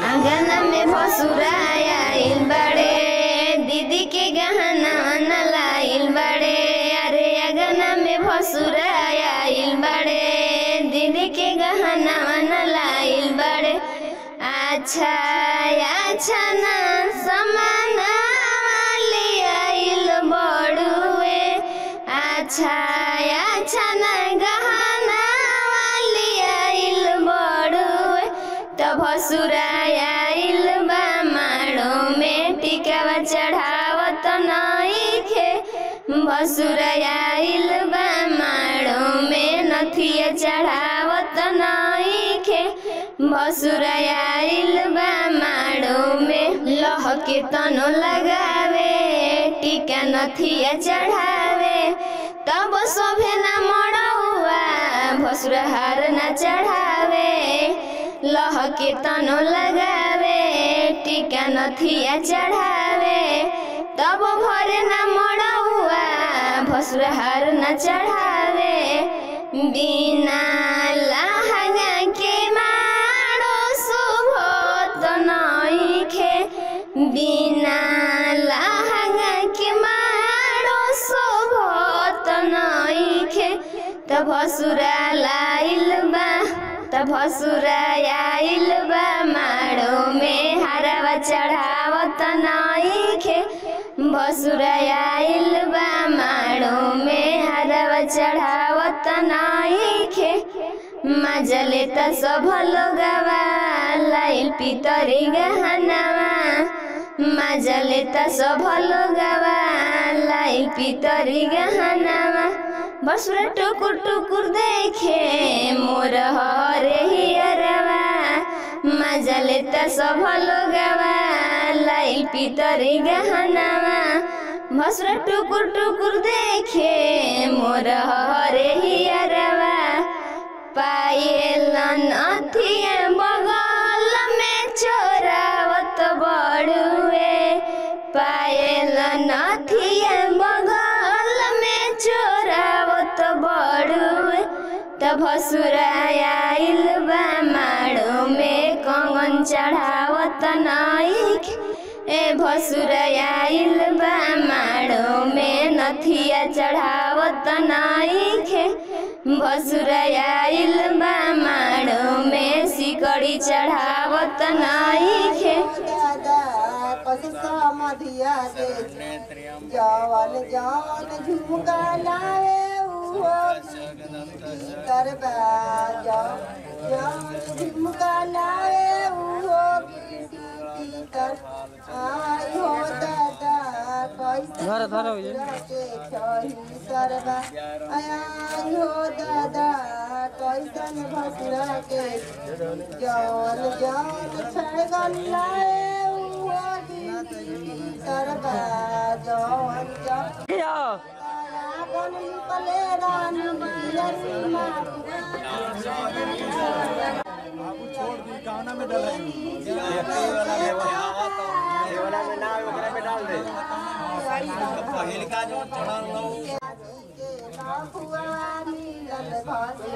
आंगन में भसुराया इल बड़े दीदी के गहना न लाइल बड़े। अरे आंगन में भसुराया इल बड़े दीदी के गहना न लाइल बड़े। अच्छा अच्छा ना समाना वाली आइल बड़ुए। अच्छा अच्छा ना गहना वाली आइल बड़ुए। तो भसुराया इल बा माड़ो में टिकावा चढ़ावत नइखे। भसुराया इल बा माड़ो में नथिया चढ़ावत नइखे। भसुराया इल बा माड़ो में लह के तनो लगावे टिका नथिया चढ़ावे। तब शोभे ना मड़ौआ भसुरा हार ना चढ़ावे। लह के तनो लगावे टिका नथिया चढ़ावे। तब भरे ना मड़ौआ भसुरा हार ना चढ़ावे। बिना लहंगा के माड़ो शोभत नइखे। बिना लहंगा के माड़ो शोभत नइखे। त भसुरा लाइल बा त भसुराया इल बा माड़ो में हरवा चढ़ावत नइखे। भसुराया इल बा माड़ो में हरवा चढ़ावत नइखे। मजा लेता सब लोगवा लाइल पितरी गहनावा। मजा लेता सब लोगवा लाइल पितरी गहनावा। भसुरा टुकुर टुकुर देखे मोर हरे हियरवा। मजा लेता सब लोगवा लाइल पितरी गहनावा। भसुरा टुकुर टुकुर देखे मोर हरे हियरवा। पायल नथिया बगल में चोरावत बड़ुए। पायल नथिया बगल में चोरावत बड़ुए। त भसुराया इल बा माड़ो में कंगन चढ़ावत नइखे। ए भसुराया इल बा माड़ो में नथिया चढ़ावत नइखे। भसुराया इल बा माड़ो में सिकड़ी चढ़ावत नइखे। जवन जवन झुमका लावे करबा जवन झुमका लावे कर आई हो दादा करबा आई हो दादा कैसन भसुरा के जवन जवन छगन लावे करबा जवन जवन निकले रान बियरी बाबू छोड़ दी गाना में डाल वाला में ना ओकरा में डाल दे। पहिल का जो चढ़ल लो बाबुआ मिलल भासे